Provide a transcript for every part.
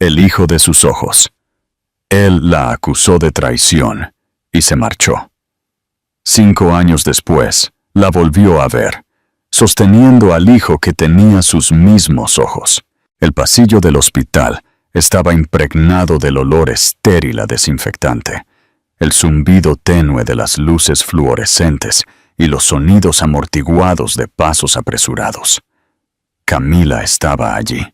el hijo de sus ojos. Él la acusó de traición y se marchó. 5 años después, la volvió a ver, sosteniendo al hijo que tenía sus mismos ojos. El pasillo del hospital estaba impregnado del olor estéril a desinfectante, el zumbido tenue de las luces fluorescentes y los sonidos amortiguados de pasos apresurados. Camila estaba allí.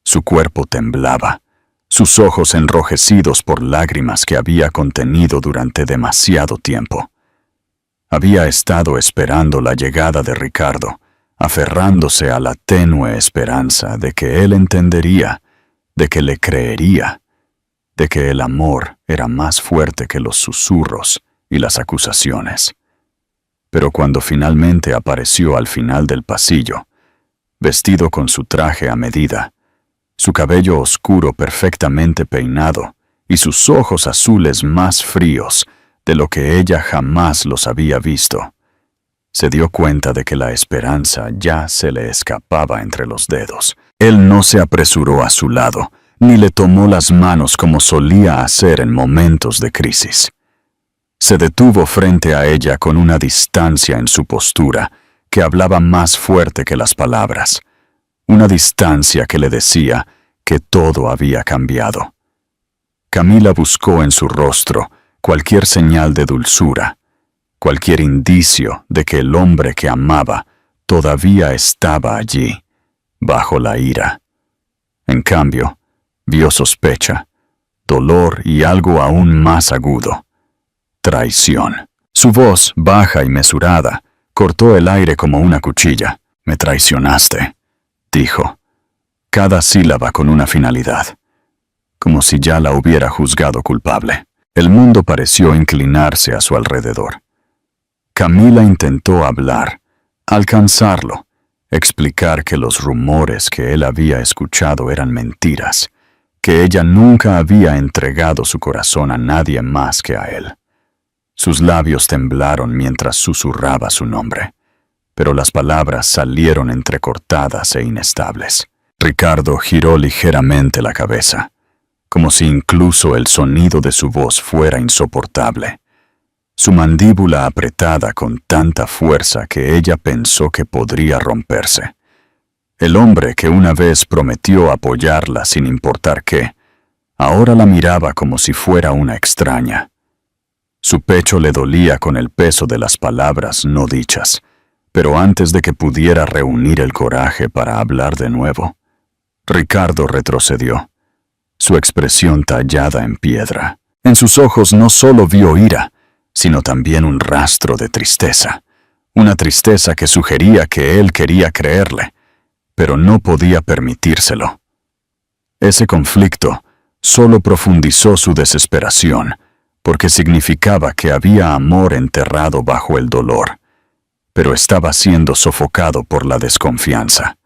Su cuerpo temblaba, sus ojos enrojecidos por lágrimas que había contenido durante demasiado tiempo. Había estado esperando la llegada de Ricardo, aferrándose a la tenue esperanza de que él entendería, de que le creería, de que el amor era más fuerte que los susurros y las acusaciones. Pero cuando finalmente apareció al final del pasillo, vestido con su traje a medida, su cabello oscuro perfectamente peinado y sus ojos azules más fríos de lo que ella jamás los había visto, se dio cuenta de que la esperanza ya se le escapaba entre los dedos. Él no se apresuró a su lado, ni le tomó las manos como solía hacer en momentos de crisis. Se detuvo frente a ella con una distancia en su postura que hablaba más fuerte que las palabras, una distancia que le decía que todo había cambiado. Camila buscó en su rostro cualquier señal de dulzura, cualquier indicio de que el hombre que amaba todavía estaba allí, bajo la ira. En cambio, vio sospecha, dolor y algo aún más agudo: traición. Su voz, baja y mesurada, cortó el aire como una cuchilla. «Me traicionaste», dijo, cada sílaba con una finalidad, como si ya la hubiera juzgado culpable. El mundo pareció inclinarse a su alrededor. Camila intentó hablar, alcanzarlo, explicar que los rumores que él había escuchado eran mentiras, que ella nunca había entregado su corazón a nadie más que a él. Sus labios temblaron mientras susurraba su nombre, pero las palabras salieron entrecortadas e inestables. Ricardo giró ligeramente la cabeza, como si incluso el sonido de su voz fuera insoportable. Su mandíbula apretada con tanta fuerza que ella pensó que podría romperse. El hombre que una vez prometió apoyarla sin importar qué, ahora la miraba como si fuera una extraña. Su pecho le dolía con el peso de las palabras no dichas, pero antes de que pudiera reunir el coraje para hablar de nuevo, Ricardo retrocedió, su expresión tallada en piedra. En sus ojos no solo vio ira, sino también un rastro de tristeza, una tristeza que sugería que él quería creerle, pero no podía permitírselo. Ese conflicto solo profundizó su desesperación, porque significaba que había amor enterrado bajo el dolor, pero estaba siendo sofocado por la desconfianza.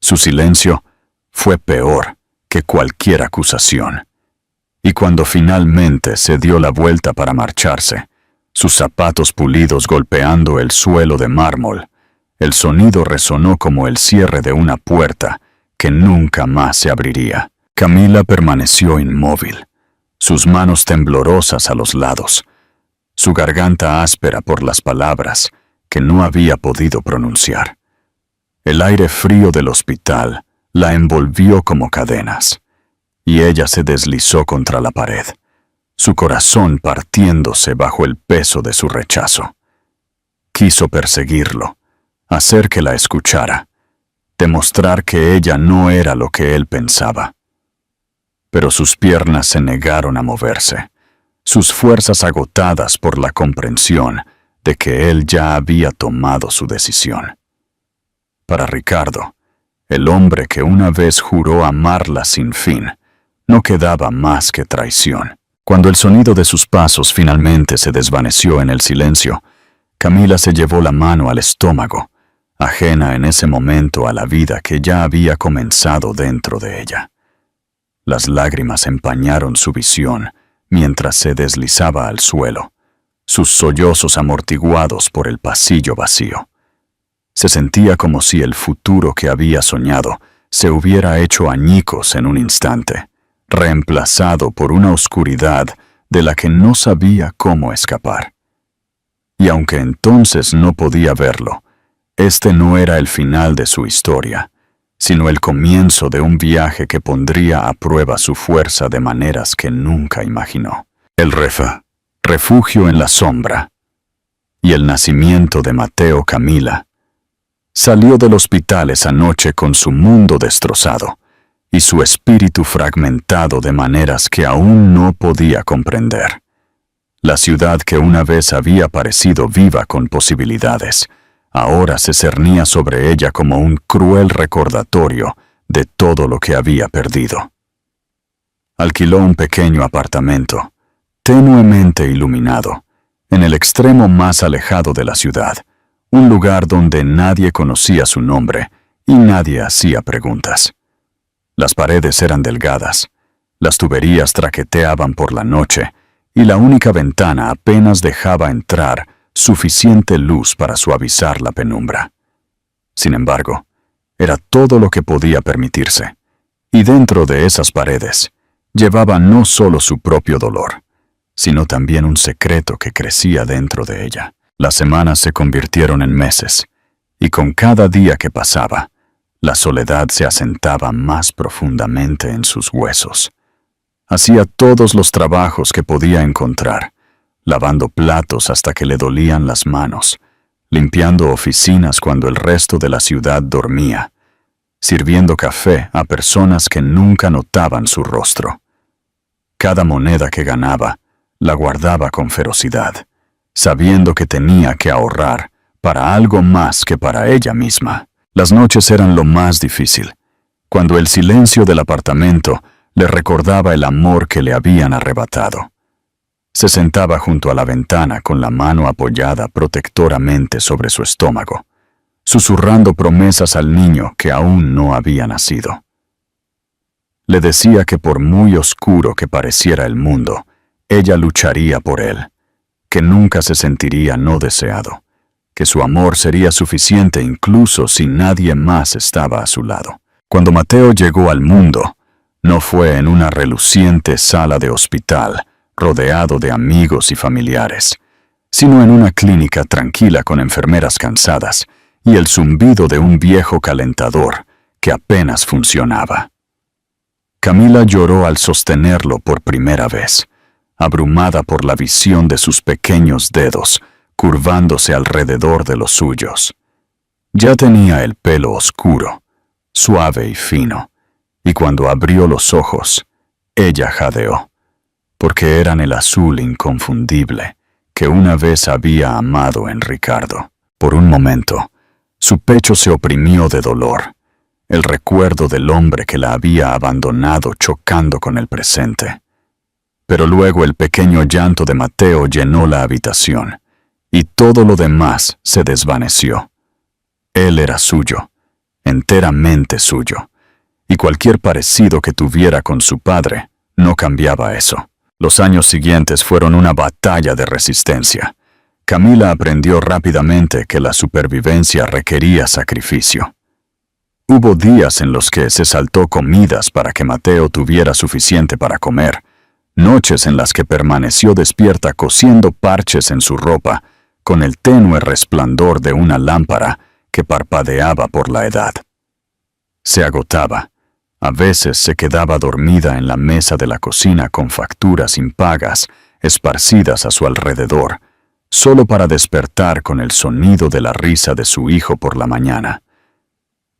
Su silencio fue peor que cualquier acusación. Y cuando finalmente se dio la vuelta para marcharse, sus zapatos pulidos golpeando el suelo de mármol, el sonido resonó como el cierre de una puerta que nunca más se abriría. Camila permaneció inmóvil, sus manos temblorosas a los lados, su garganta áspera por las palabras que no había podido pronunciar. El aire frío del hospital la envolvió como cadenas, y ella se deslizó contra la pared, su corazón partiéndose bajo el peso de su rechazo. Quiso perseguirlo, hacer que la escuchara, demostrar que ella no era lo que él pensaba. Pero sus piernas se negaron a moverse, sus fuerzas agotadas por la comprensión de que él ya había tomado su decisión. Para Ricardo, el hombre que una vez juró amarla sin fin, no quedaba más que traición. Cuando el sonido de sus pasos finalmente se desvaneció en el silencio, Camila se llevó la mano al estómago, ajena en ese momento a la vida que ya había comenzado dentro de ella. Las lágrimas empañaron su visión mientras se deslizaba al suelo, sus sollozos amortiguados por el pasillo vacío. Se sentía como si el futuro que había soñado se hubiera hecho añicos en un instante, reemplazado por una oscuridad de la que no sabía cómo escapar. Y aunque entonces no podía verlo, este no era el final de su historia, sino el comienzo de un viaje que pondría a prueba su fuerza de maneras que nunca imaginó. El refugio en la sombra, y el nacimiento de Mateo Camila. Salió del hospital esa noche con su mundo destrozado y su espíritu fragmentado de maneras que aún no podía comprender. La ciudad que una vez había parecido viva con posibilidades, ahora se cernía sobre ella como un cruel recordatorio de todo lo que había perdido. Alquiló un pequeño apartamento, tenuemente iluminado, en el extremo más alejado de la ciudad, un lugar donde nadie conocía su nombre y nadie hacía preguntas. Las paredes eran delgadas, las tuberías traqueteaban por la noche y la única ventana apenas dejaba entrar suficiente luz para suavizar la penumbra. Sin embargo, era todo lo que podía permitirse, y dentro de esas paredes llevaba no solo su propio dolor, sino también un secreto que crecía dentro de ella. Las semanas se convirtieron en meses, y con cada día que pasaba, la soledad se asentaba más profundamente en sus huesos. Hacía todos los trabajos que podía encontrar, lavando platos hasta que le dolían las manos, limpiando oficinas cuando el resto de la ciudad dormía, sirviendo café a personas que nunca notaban su rostro. Cada moneda que ganaba, la guardaba con ferocidad, sabiendo que tenía que ahorrar para algo más que para ella misma. Las noches eran lo más difícil, cuando el silencio del apartamento le recordaba el amor que le habían arrebatado. Se sentaba junto a la ventana con la mano apoyada protectoramente sobre su estómago, susurrando promesas al niño que aún no había nacido. Le decía que por muy oscuro que pareciera el mundo, ella lucharía por él, que nunca se sentiría no deseado, que su amor sería suficiente incluso si nadie más estaba a su lado. Cuando Mateo llegó al mundo, no fue en una reluciente sala de hospital, rodeado de amigos y familiares, sino en una clínica tranquila con enfermeras cansadas y el zumbido de un viejo calentador que apenas funcionaba. Camila lloró al sostenerlo por primera vez, abrumada por la visión de sus pequeños dedos curvándose alrededor de los suyos. Ya tenía el pelo oscuro, suave y fino, y cuando abrió los ojos, ella jadeó, porque eran el azul inconfundible que una vez había amado en Ricardo. Por un momento, su pecho se oprimió de dolor, el recuerdo del hombre que la había abandonado chocando con el presente. Pero luego el pequeño llanto de Mateo llenó la habitación, y todo lo demás se desvaneció. Él era suyo, enteramente suyo, y cualquier parecido que tuviera con su padre no cambiaba eso. Los años siguientes fueron una batalla de resistencia. Camila aprendió rápidamente que la supervivencia requería sacrificio. Hubo días en los que se saltó comidas para que Mateo tuviera suficiente para comer, noches en las que permaneció despierta cosiendo parches en su ropa, con el tenue resplandor de una lámpara que parpadeaba por la edad. Se agotaba. A veces se quedaba dormida en la mesa de la cocina con facturas impagas esparcidas a su alrededor, solo para despertar con el sonido de la risa de su hijo por la mañana.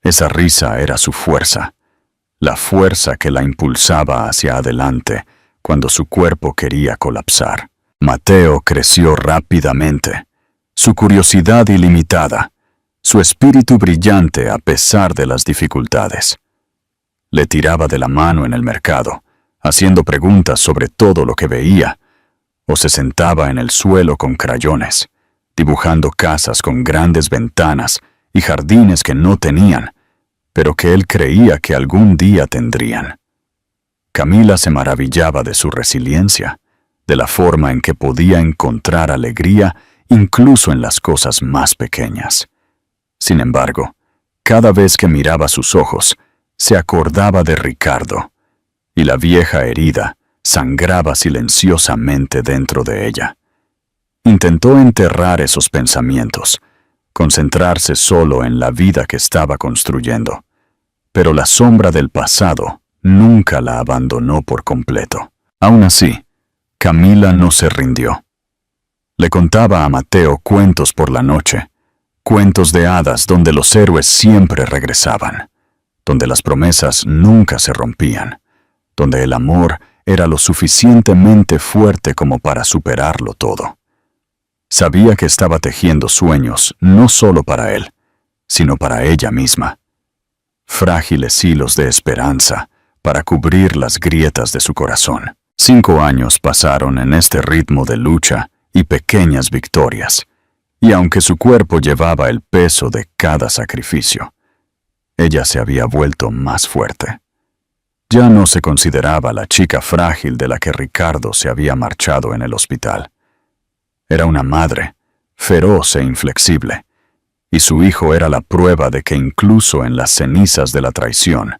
Esa risa era su fuerza, la fuerza que la impulsaba hacia adelante cuando su cuerpo quería colapsar. Mateo creció rápidamente, su curiosidad ilimitada, su espíritu brillante a pesar de las dificultades. Le tiraba de la mano en el mercado, haciendo preguntas sobre todo lo que veía, o se sentaba en el suelo con crayones, dibujando casas con grandes ventanas y jardines que no tenían, pero que él creía que algún día tendrían. Camila se maravillaba de su resiliencia, de la forma en que podía encontrar alegría incluso en las cosas más pequeñas. Sin embargo, cada vez que miraba sus ojos, se acordaba de Ricardo, y la vieja herida sangraba silenciosamente dentro de ella. Intentó enterrar esos pensamientos, concentrarse solo en la vida que estaba construyendo, pero la sombra del pasado nunca la abandonó por completo. Aún así, Camila no se rindió. Le contaba a Mateo cuentos por la noche, cuentos de hadas donde los héroes siempre regresaban, donde las promesas nunca se rompían, donde el amor era lo suficientemente fuerte como para superarlo todo. Sabía que estaba tejiendo sueños no solo para él, sino para ella misma. Frágiles hilos de esperanza para cubrir las grietas de su corazón. 5 años pasaron en este ritmo de lucha y pequeñas victorias, y aunque su cuerpo llevaba el peso de cada sacrificio, ella se había vuelto más fuerte. Ya no se consideraba la chica frágil de la que Ricardo se había marchado en el hospital. Era una madre, feroz e inflexible, y su hijo era la prueba de que incluso en las cenizas de la traición,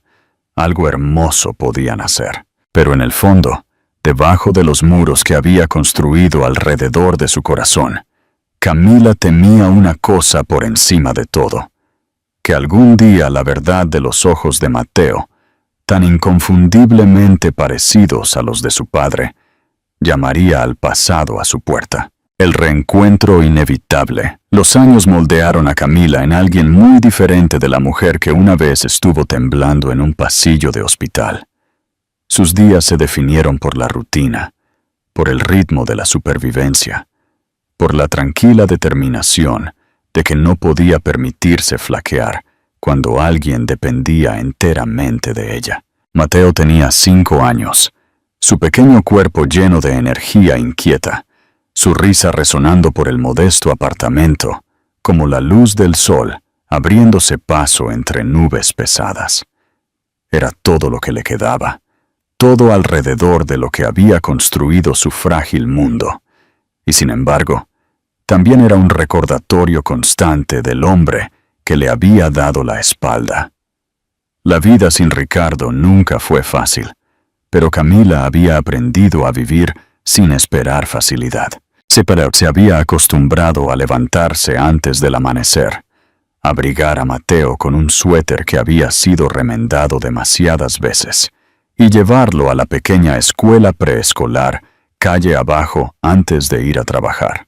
algo hermoso podía nacer. Pero en el fondo, debajo de los muros que había construido alrededor de su corazón, Camila temía una cosa por encima de todo: que algún día la verdad de los ojos de Mateo, tan inconfundiblemente parecidos a los de su padre, llamaría al pasado a su puerta. El reencuentro inevitable. Los años moldearon a Camila en alguien muy diferente de la mujer que una vez estuvo temblando en un pasillo de hospital. Sus días se definieron por la rutina, por el ritmo de la supervivencia, por la tranquila determinación de que no podía permitirse flaquear cuando alguien dependía enteramente de ella. Mateo tenía 5 años, su pequeño cuerpo lleno de energía inquieta, su risa resonando por el modesto apartamento, como la luz del sol abriéndose paso entre nubes pesadas. Era todo lo que le quedaba, todo alrededor de lo que había construido su frágil mundo, y sin embargo, también era un recordatorio constante del hombre que le había dado la espalda. La vida sin Ricardo nunca fue fácil, pero Camila había aprendido a vivir sin esperar facilidad. Se había acostumbrado a levantarse antes del amanecer, abrigar a Mateo con un suéter que había sido remendado demasiadas veces, y llevarlo a la pequeña escuela preescolar calle abajo antes de ir a trabajar.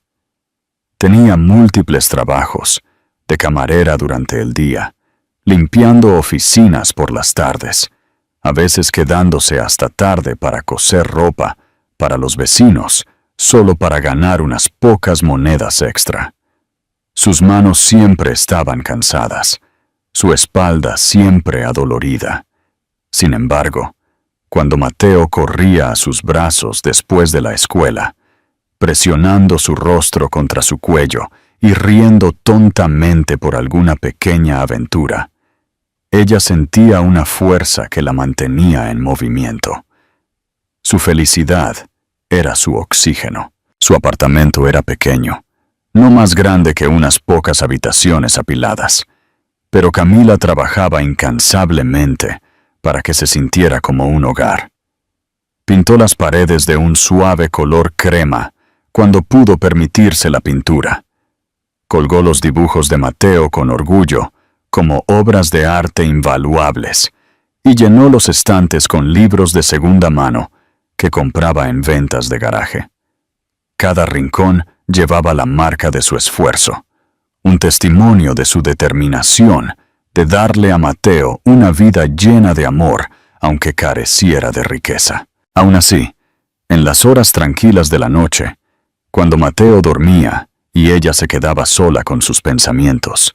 Tenía múltiples trabajos, de camarera durante el día, limpiando oficinas por las tardes, a veces quedándose hasta tarde para coser ropa para los vecinos, solo para ganar unas pocas monedas extra. Sus manos siempre estaban cansadas, su espalda siempre adolorida. Sin embargo, cuando Mateo corría a sus brazos después de la escuela, presionando su rostro contra su cuello y riendo tontamente por alguna pequeña aventura, ella sentía una fuerza que la mantenía en movimiento. Su felicidad era su oxígeno. Su apartamento era pequeño, no más grande que unas pocas habitaciones apiladas, pero Camila trabajaba incansablemente para que se sintiera como un hogar. Pintó las paredes de un suave color crema cuando pudo permitirse la pintura. Colgó los dibujos de Mateo con orgullo, como obras de arte invaluables, y llenó los estantes con libros de segunda mano que compraba en ventas de garaje. Cada rincón llevaba la marca de su esfuerzo, un testimonio de su determinación de darle a Mateo una vida llena de amor, aunque careciera de riqueza. Aún así, en las horas tranquilas de la noche, cuando Mateo dormía y ella se quedaba sola con sus pensamientos,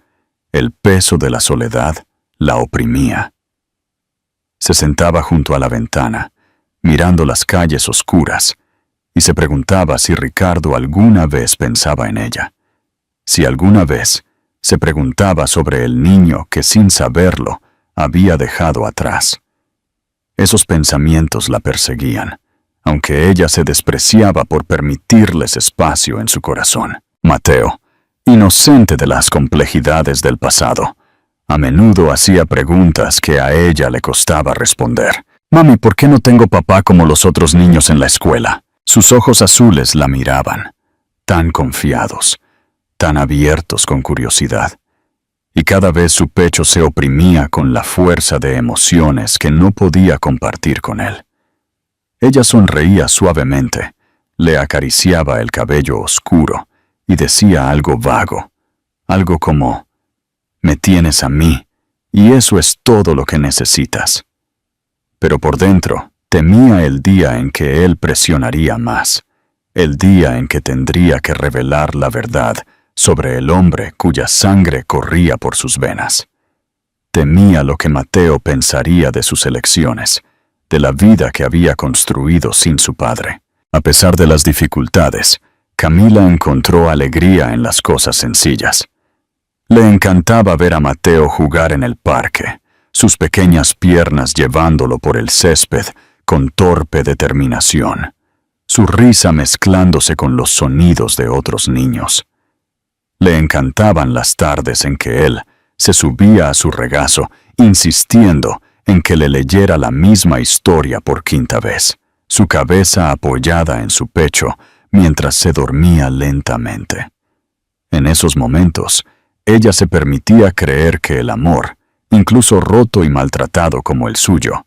el peso de la soledad la oprimía. Se sentaba junto a la ventana, mirando las calles oscuras, y se preguntaba si Ricardo alguna vez pensaba en ella, si alguna vez se preguntaba sobre el niño que sin saberlo había dejado atrás. Esos pensamientos la perseguían, aunque ella se despreciaba por permitirles espacio en su corazón. Mateo, inocente de las complejidades del pasado, a menudo hacía preguntas que a ella le costaba responder. «Mami, ¿por qué no tengo papá como los otros niños en la escuela?» Sus ojos azules la miraban, tan confiados, tan abiertos con curiosidad. Y cada vez su pecho se oprimía con la fuerza de emociones que no podía compartir con él. Ella sonreía suavemente, le acariciaba el cabello oscuro y decía algo vago, algo como, «Me tienes a mí, y eso es todo lo que necesitas». Pero por dentro, temía el día en que él presionaría más, el día en que tendría que revelar la verdad sobre el hombre cuya sangre corría por sus venas. Temía lo que Mateo pensaría de sus elecciones, de la vida que había construido sin su padre. A pesar de las dificultades, Camila encontró alegría en las cosas sencillas. Le encantaba ver a Mateo jugar en el parque, sus pequeñas piernas llevándolo por el césped con torpe determinación, su risa mezclándose con los sonidos de otros niños. Le encantaban las tardes en que él se subía a su regazo, insistiendo en que le leyera la misma historia por quinta vez, su cabeza apoyada en su pecho mientras se dormía lentamente. En esos momentos, ella se permitía creer que el amor, incluso roto y maltratado como el suyo,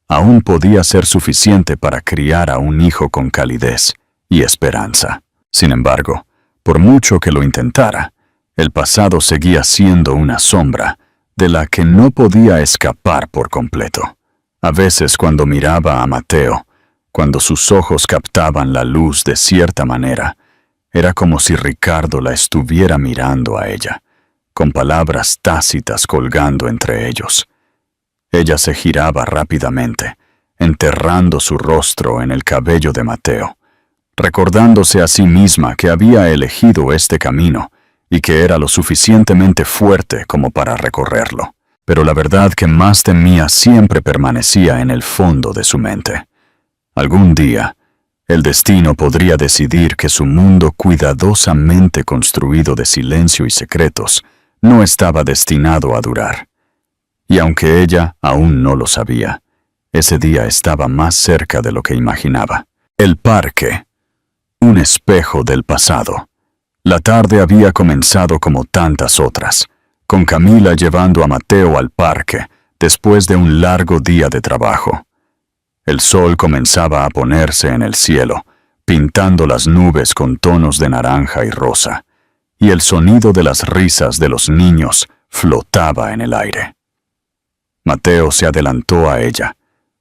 aún podía ser suficiente para criar a un hijo con calidez y esperanza. Sin embargo, por mucho que lo intentara, el pasado seguía siendo una sombra de la que no podía escapar por completo. A veces cuando miraba a Mateo, cuando sus ojos captaban la luz de cierta manera, era como si Ricardo la estuviera mirando a ella, con palabras tácitas colgando entre ellos. Ella se giraba rápidamente, enterrando su rostro en el cabello de Mateo, recordándose a sí misma que había elegido este camino y que era lo suficientemente fuerte como para recorrerlo. Pero la verdad que más temía siempre permanecía en el fondo de su mente. Algún día, el destino podría decidir que su mundo cuidadosamente construido de silencio y secretos no estaba destinado a durar. Y aunque ella aún no lo sabía, ese día estaba más cerca de lo que imaginaba. El parque, un espejo del pasado. La tarde había comenzado como tantas otras, con Camila llevando a Mateo al parque después de un largo día de trabajo. El sol comenzaba a ponerse en el cielo, pintando las nubes con tonos de naranja y rosa, y el sonido de las risas de los niños flotaba en el aire. Mateo se adelantó a ella,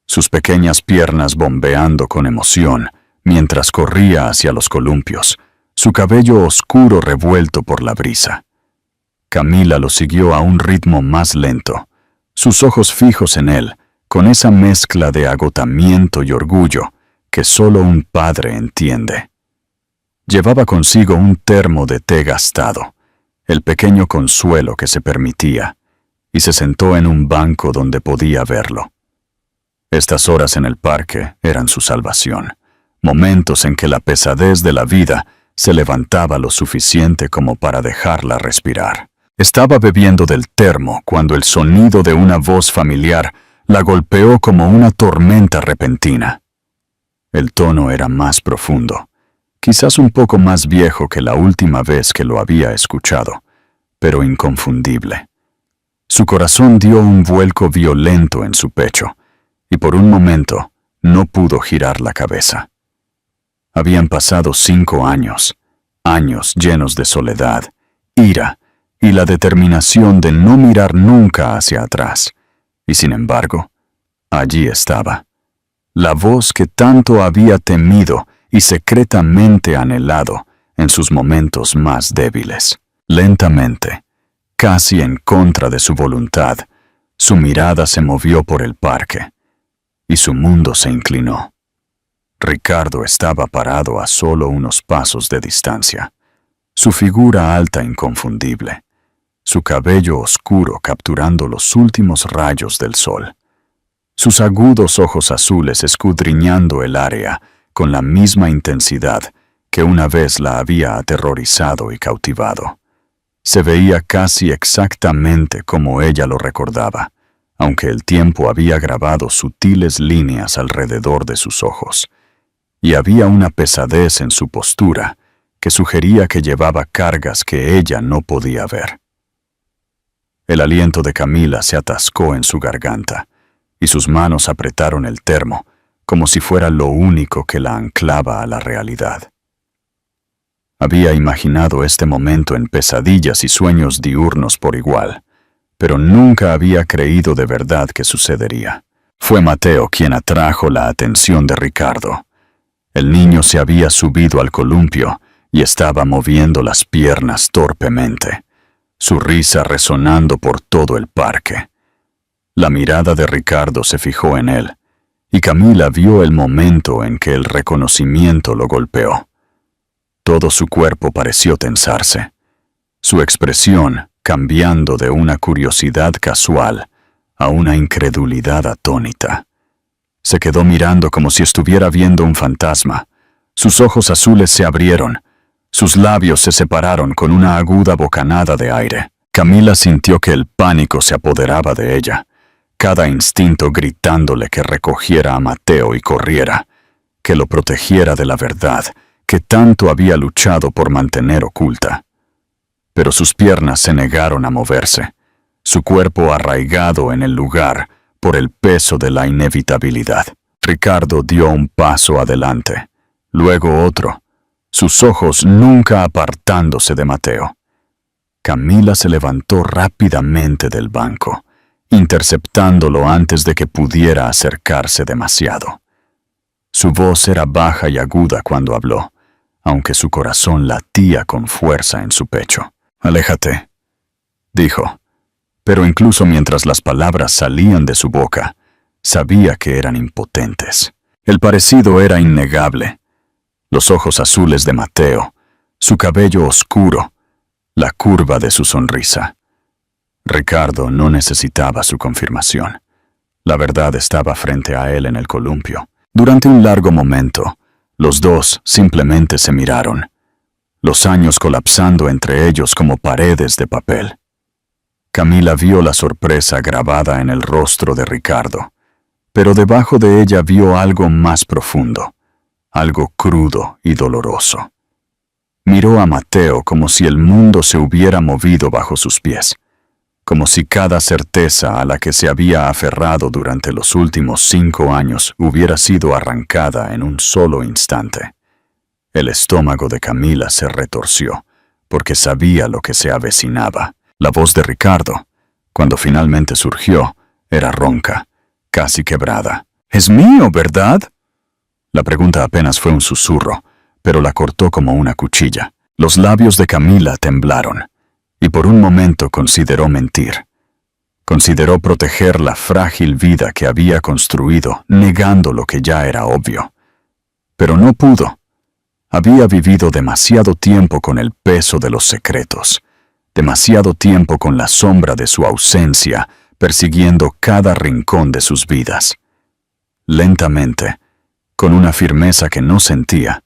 sus pequeñas piernas bombeando con emoción mientras corría hacia los columpios, su cabello oscuro revuelto por la brisa. Camila lo siguió a un ritmo más lento, sus ojos fijos en él, con esa mezcla de agotamiento y orgullo que solo un padre entiende. Llevaba consigo un termo de té gastado, el pequeño consuelo que se permitía, y se sentó en un banco donde podía verlo. Estas horas en el parque eran su salvación, momentos en que la pesadez de la vida se levantaba lo suficiente como para dejarla respirar. Estaba bebiendo del termo cuando el sonido de una voz familiar la golpeó como una tormenta repentina. El tono era más profundo, quizás un poco más viejo que la última vez que lo había escuchado, pero inconfundible. Su corazón dio un vuelco violento en su pecho, y por un momento no pudo girar la cabeza. Habían pasado 5 años, años llenos de soledad, ira y la determinación de no mirar nunca hacia atrás. Y sin embargo, allí estaba, la voz que tanto había temido y secretamente anhelado en sus momentos más débiles. Lentamente, casi en contra de su voluntad, su mirada se movió por el parque, y su mundo se inclinó. Ricardo estaba parado a solo unos pasos de distancia, su figura alta inconfundible, su cabello oscuro capturando los últimos rayos del sol, sus agudos ojos azules escudriñando el área con la misma intensidad que una vez la había aterrorizado y cautivado. Se veía casi exactamente como ella lo recordaba, aunque el tiempo había grabado sutiles líneas alrededor de sus ojos, y había una pesadez en su postura que sugería que llevaba cargas que ella no podía ver. El aliento de Camila se atascó en su garganta, y sus manos apretaron el termo, como si fuera lo único que la anclaba a la realidad. Había imaginado este momento en pesadillas y sueños diurnos por igual, pero nunca había creído de verdad que sucedería. Fue Mateo quien atrajo la atención de Ricardo. El niño se había subido al columpio y estaba moviendo las piernas torpemente, su risa resonando por todo el parque. La mirada de Ricardo se fijó en él, y Camila vio el momento en que el reconocimiento lo golpeó. Todo su cuerpo pareció tensarse, su expresión cambiando de una curiosidad casual a una incredulidad atónita. Se quedó mirando como si estuviera viendo un fantasma. Sus ojos azules se abrieron, sus labios se separaron con una aguda bocanada de aire. Camila sintió que el pánico se apoderaba de ella, cada instinto gritándole que recogiera a Mateo y corriera, que lo protegiera de la verdad que tanto había luchado por mantener oculta. Pero sus piernas se negaron a moverse, su cuerpo arraigado en el lugar por el peso de la inevitabilidad. Ricardo dio un paso adelante, luego otro, sus ojos nunca apartándose de Mateo. Camila se levantó rápidamente del banco, interceptándolo antes de que pudiera acercarse demasiado. Su voz era baja y aguda cuando habló, aunque su corazón latía con fuerza en su pecho. «Aléjate», dijo, pero incluso mientras las palabras salían de su boca, sabía que eran impotentes. El parecido era innegable. Los ojos azules de Mateo, su cabello oscuro, la curva de su sonrisa. Ricardo no necesitaba su confirmación. La verdad estaba frente a él en el columpio. Durante un largo momento, los dos simplemente se miraron, los años colapsando entre ellos como paredes de papel. Camila vio la sorpresa grabada en el rostro de Ricardo, pero debajo de ella vio algo más profundo, algo crudo y doloroso. Miró a Mateo como si el mundo se hubiera movido bajo sus pies, como si cada certeza a la que se había aferrado durante los últimos 5 años hubiera sido arrancada en un solo instante. El estómago de Camila se retorció, porque sabía lo que se avecinaba. La voz de Ricardo, cuando finalmente surgió, era ronca, casi quebrada. «¿Es mío, verdad?» La pregunta apenas fue un susurro, pero la cortó como una cuchilla. Los labios de Camila temblaron, y por un momento consideró mentir. Consideró proteger la frágil vida que había construido, negando lo que ya era obvio. Pero no pudo. Había vivido demasiado tiempo con el peso de los secretos, demasiado tiempo con la sombra de su ausencia, persiguiendo cada rincón de sus vidas. Lentamente, con una firmeza que no sentía,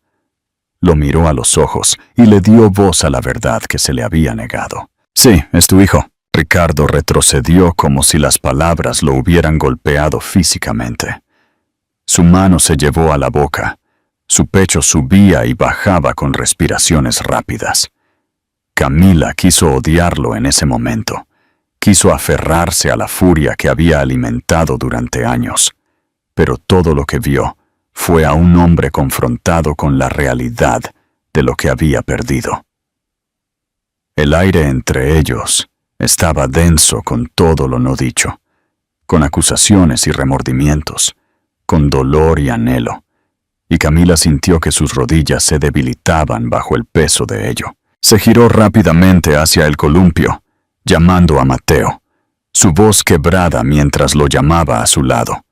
lo miró a los ojos y le dio voz a la verdad que se le había negado. «Sí, es tu hijo». Ricardo retrocedió como si las palabras lo hubieran golpeado físicamente. Su mano se llevó a la boca. Su pecho subía y bajaba con respiraciones rápidas. Camila quiso odiarlo en ese momento. Quiso aferrarse a la furia que había alimentado durante años. Pero todo lo que vio fue a un hombre confrontado con la realidad de lo que había perdido. El aire entre ellos estaba denso con todo lo no dicho, con acusaciones y remordimientos, con dolor y anhelo, y Camila sintió que sus rodillas se debilitaban bajo el peso de ello. Se giró rápidamente hacia el columpio, llamando a Mateo, su voz quebrada mientras lo llamaba a su lado.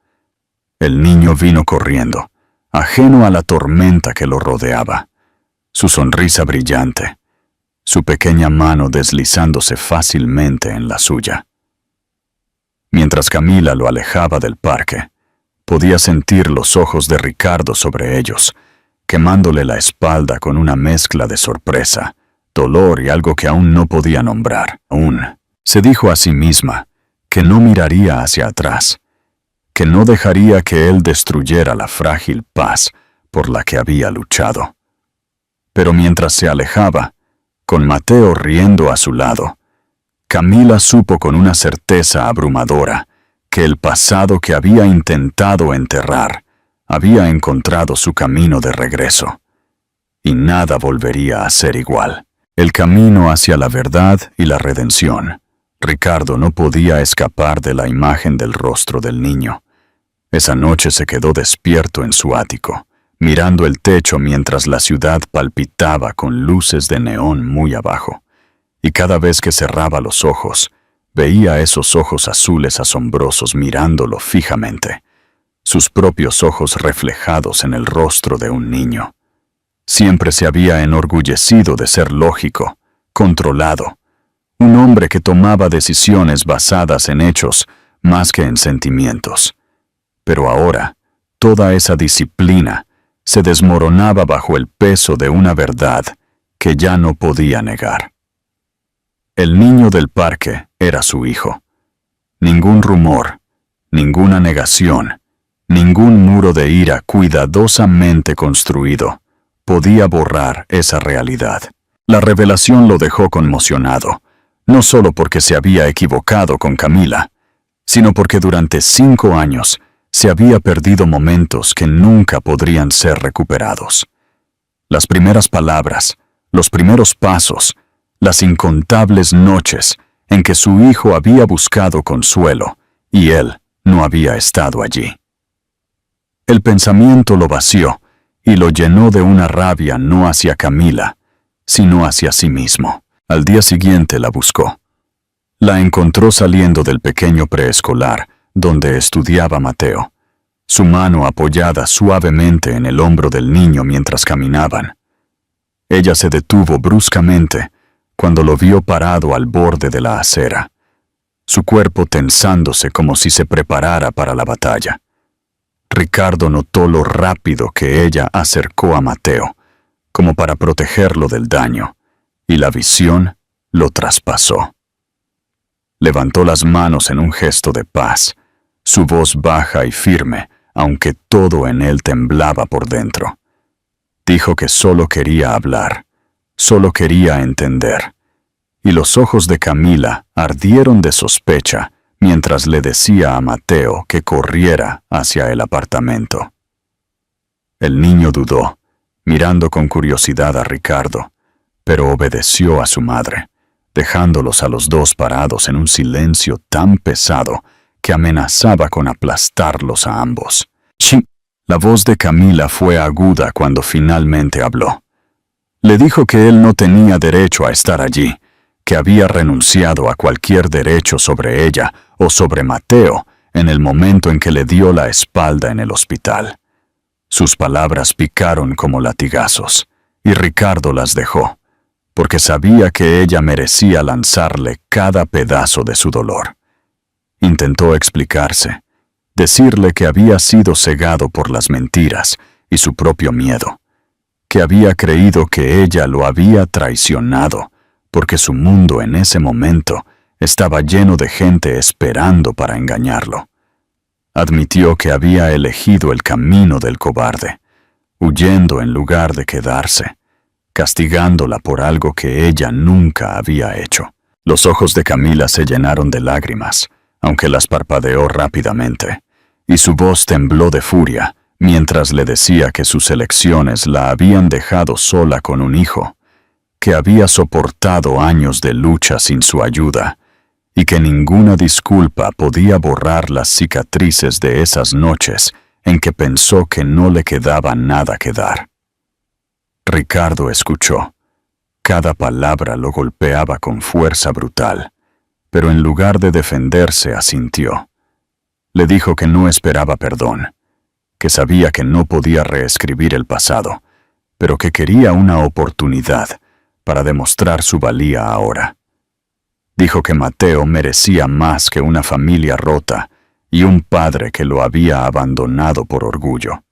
El niño vino corriendo, ajeno a la tormenta que lo rodeaba, su sonrisa brillante, su pequeña mano deslizándose fácilmente en la suya. Mientras Camila lo alejaba del parque, podía sentir los ojos de Ricardo sobre ellos, quemándole la espalda con una mezcla de sorpresa, dolor y algo que aún no podía nombrar. Aún, se dijo a sí misma, que no miraría hacia atrás, que no dejaría que él destruyera la frágil paz por la que había luchado. Pero mientras se alejaba, con Mateo riendo a su lado, Camila supo con una certeza abrumadora que el pasado que había intentado enterrar había encontrado su camino de regreso, y nada volvería a ser igual. El camino hacia la verdad y la redención. Ricardo no podía escapar de la imagen del rostro del niño. Esa noche se quedó despierto en su ático, mirando el techo mientras la ciudad palpitaba con luces de neón muy abajo, y cada vez que cerraba los ojos, veía esos ojos azules asombrosos mirándolo fijamente, sus propios ojos reflejados en el rostro de un niño. Siempre se había enorgullecido de ser lógico, controlado, un hombre que tomaba decisiones basadas en hechos más que en sentimientos. Pero ahora, toda esa disciplina se desmoronaba bajo el peso de una verdad que ya no podía negar. El niño del parque era su hijo. Ningún rumor, ninguna negación, ningún muro de ira cuidadosamente construido podía borrar esa realidad. La revelación lo dejó conmocionado, no solo porque se había equivocado con Camila, sino porque durante 5 años se había perdido momentos que nunca podrían ser recuperados. Las primeras palabras, los primeros pasos, las incontables noches en que su hijo había buscado consuelo y él no había estado allí. El pensamiento lo vació y lo llenó de una rabia no hacia Camila, sino hacia sí mismo. Al día siguiente la buscó. La encontró saliendo del pequeño preescolar donde estudiaba Mateo, su mano apoyada suavemente en el hombro del niño mientras caminaban. Ella se detuvo bruscamente cuando lo vio parado al borde de la acera, su cuerpo tensándose como si se preparara para la batalla. Ricardo notó lo rápido que ella acercó a Mateo, como para protegerlo del daño, y la visión lo traspasó. Levantó las manos en un gesto de paz, su voz baja y firme, aunque todo en él temblaba por dentro. Dijo que solo quería hablar, solo quería entender, y los ojos de Camila ardieron de sospecha mientras le decía a Mateo que corriera hacia el apartamento. El niño dudó, mirando con curiosidad a Ricardo, pero obedeció a su madre, dejándolos a los dos parados en un silencio tan pesado que amenazaba con aplastarlos a ambos. ¡Chi! La voz de Camila fue aguda cuando finalmente habló. Le dijo que él no tenía derecho a estar allí, que había renunciado a cualquier derecho sobre ella o sobre Mateo en el momento en que le dio la espalda en el hospital. Sus palabras picaron como latigazos, y Ricardo las dejó, porque sabía que ella merecía lanzarle cada pedazo de su dolor. Intentó explicarse, decirle que había sido cegado por las mentiras y su propio miedo, que había creído que ella lo había traicionado, porque su mundo en ese momento estaba lleno de gente esperando para engañarlo. Admitió que había elegido el camino del cobarde, huyendo en lugar de quedarse, castigándola por algo que ella nunca había hecho. Los ojos de Camila se llenaron de lágrimas, aunque las parpadeó rápidamente, y su voz tembló de furia mientras le decía que sus elecciones la habían dejado sola con un hijo, que había soportado años de lucha sin su ayuda, y que ninguna disculpa podía borrar las cicatrices de esas noches en que pensó que no le quedaba nada que dar. Ricardo escuchó. Cada palabra lo golpeaba con fuerza brutal, pero en lugar de defenderse asintió. Le dijo que no esperaba perdón, que sabía que no podía reescribir el pasado, pero que quería una oportunidad para demostrar su valía ahora. Dijo que Mateo merecía más que una familia rota y un padre que lo había abandonado por orgullo.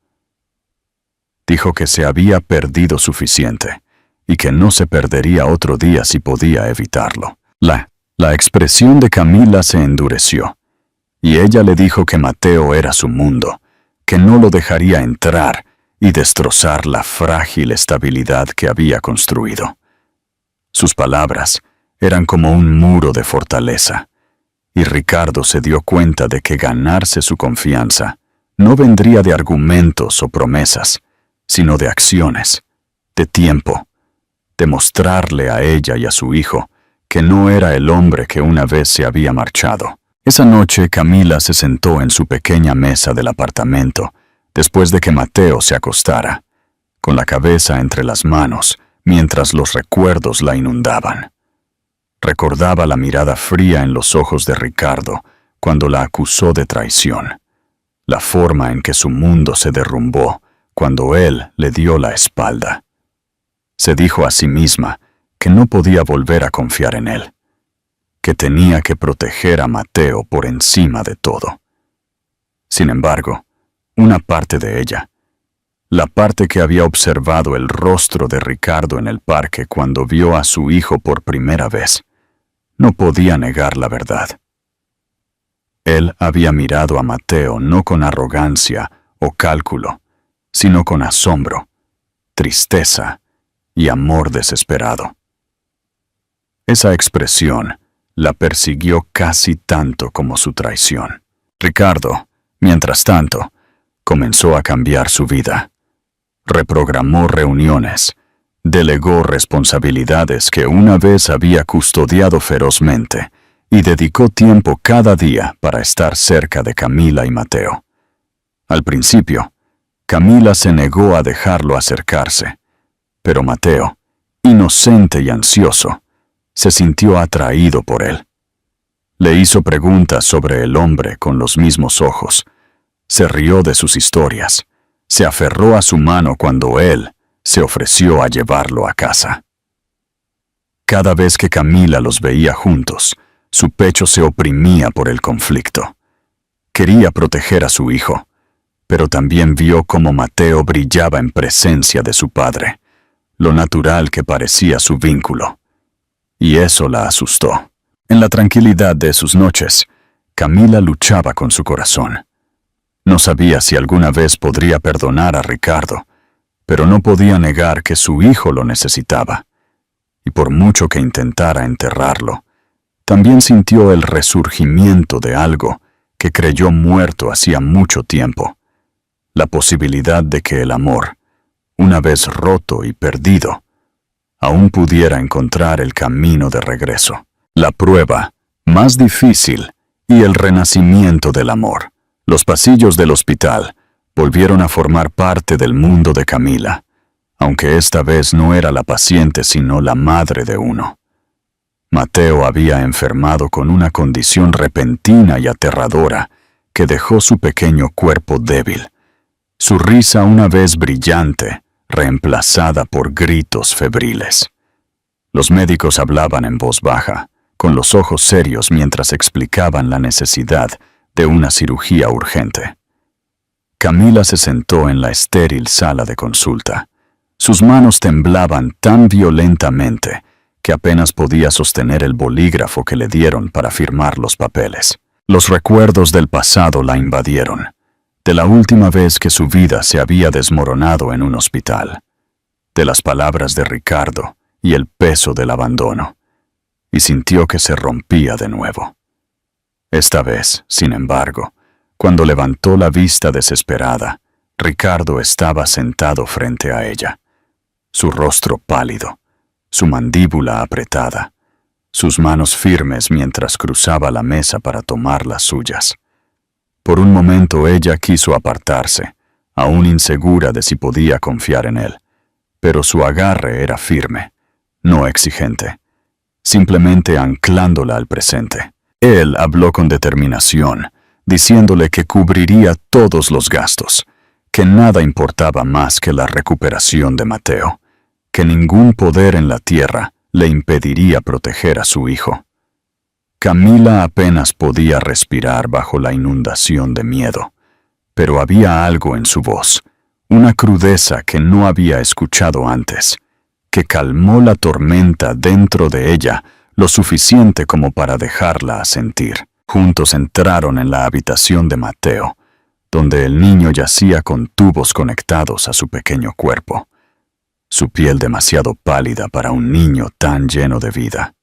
Dijo que se había perdido suficiente y que no se perdería otro día si podía evitarlo. La expresión de Camila se endureció, y ella le dijo que Mateo era su mundo, que no lo dejaría entrar y destrozar la frágil estabilidad que había construido. Sus palabras eran como un muro de fortaleza, y Ricardo se dio cuenta de que ganarse su confianza no vendría de argumentos o promesas, sino de acciones, de tiempo, de mostrarle a ella y a su hijo que no era el hombre que una vez se había marchado. Esa noche Camila se sentó en su pequeña mesa del apartamento, después de que Mateo se acostara, con la cabeza entre las manos, mientras los recuerdos la inundaban. Recordaba la mirada fría en los ojos de Ricardo cuando la acusó de traición, la forma en que su mundo se derrumbó cuando él le dio la espalda. Se dijo a sí misma que no podía volver a confiar en él, que tenía que proteger a Mateo por encima de todo. Sin embargo, una parte de ella, la parte que había observado el rostro de Ricardo en el parque cuando vio a su hijo por primera vez, no podía negar la verdad. Él había mirado a Mateo no con arrogancia o cálculo, sino con asombro, tristeza y amor desesperado. Esa expresión la persiguió casi tanto como su traición. Ricardo, mientras tanto, comenzó a cambiar su vida. Reprogramó reuniones, delegó responsabilidades que una vez había custodiado ferozmente y dedicó tiempo cada día para estar cerca de Camila y Mateo. Al principio, Camila se negó a dejarlo acercarse, pero Mateo, inocente y ansioso, se sintió atraído por él. Le hizo preguntas sobre el hombre con los mismos ojos, se rió de sus historias, se aferró a su mano cuando él se ofreció a llevarlo a casa. Cada vez que Camila los veía juntos, su pecho se oprimía por el conflicto. Quería proteger a su hijo, pero también vio cómo Mateo brillaba en presencia de su padre, lo natural que parecía su vínculo, y eso la asustó. En la tranquilidad de sus noches, Camila luchaba con su corazón. No sabía si alguna vez podría perdonar a Ricardo, pero no podía negar que su hijo lo necesitaba, y por mucho que intentara enterrarlo, también sintió el resurgimiento de algo que creyó muerto hacía mucho tiempo, la posibilidad de que el amor, una vez roto y perdido, aún pudiera encontrar el camino de regreso. La prueba más difícil y el renacimiento del amor. Los pasillos del hospital volvieron a formar parte del mundo de Camila, aunque esta vez no era la paciente sino la madre de uno. Mateo había enfermado con una condición repentina y aterradora que dejó su pequeño cuerpo débil, su risa una vez brillante, reemplazada por gritos febriles. Los médicos hablaban en voz baja, con los ojos serios mientras explicaban la necesidad de una cirugía urgente. Camila se sentó en la estéril sala de consulta. Sus manos temblaban tan violentamente que apenas podía sostener el bolígrafo que le dieron para firmar los papeles. Los recuerdos del pasado la invadieron, de la última vez que su vida se había desmoronado en un hospital, de las palabras de Ricardo y el peso del abandono, y sintió que se rompía de nuevo. Esta vez, sin embargo, cuando levantó la vista desesperada, Ricardo estaba sentado frente a ella, su rostro pálido, su mandíbula apretada, sus manos firmes mientras cruzaba la mesa para tomar las suyas. Por un momento ella quiso apartarse, aún insegura de si podía confiar en él, pero su agarre era firme, no exigente, simplemente anclándola al presente. Él habló con determinación, diciéndole que cubriría todos los gastos, que nada importaba más que la recuperación de Mateo, que ningún poder en la tierra le impediría proteger a su hijo. Camila apenas podía respirar bajo la inundación de miedo, pero había algo en su voz, una crudeza que no había escuchado antes, que calmó la tormenta dentro de ella lo suficiente como para dejarla asentir. Juntos entraron en la habitación de Mateo, donde el niño yacía con tubos conectados a su pequeño cuerpo, su piel demasiado pálida para un niño tan lleno de vida.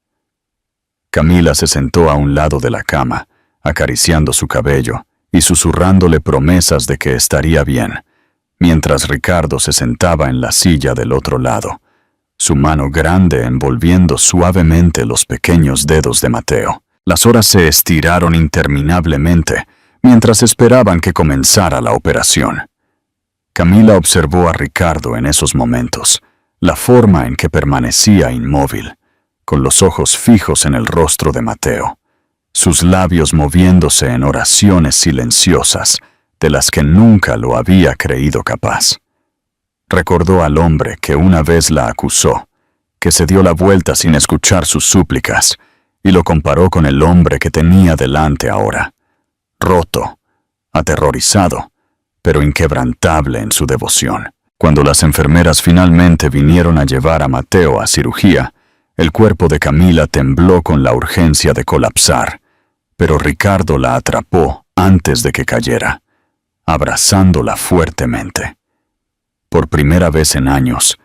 Camila se sentó a un lado de la cama, acariciando su cabello y susurrándole promesas de que estaría bien, mientras Ricardo se sentaba en la silla del otro lado, su mano grande envolviendo suavemente los pequeños dedos de Mateo. Las horas se estiraron interminablemente mientras esperaban que comenzara la operación. Camila observó a Ricardo en esos momentos, la forma en que permanecía inmóvil, con los ojos fijos en el rostro de Mateo, sus labios moviéndose en oraciones silenciosas de las que nunca lo había creído capaz. Recordó al hombre que una vez la acusó, que se dio la vuelta sin escuchar sus súplicas, y lo comparó con el hombre que tenía delante ahora, roto, aterrorizado, pero inquebrantable en su devoción. Cuando las enfermeras finalmente vinieron a llevar a Mateo a cirugía, el cuerpo de Camila tembló con la urgencia de colapsar, pero Ricardo la atrapó antes de que cayera, abrazándola fuertemente. Por primera vez en años,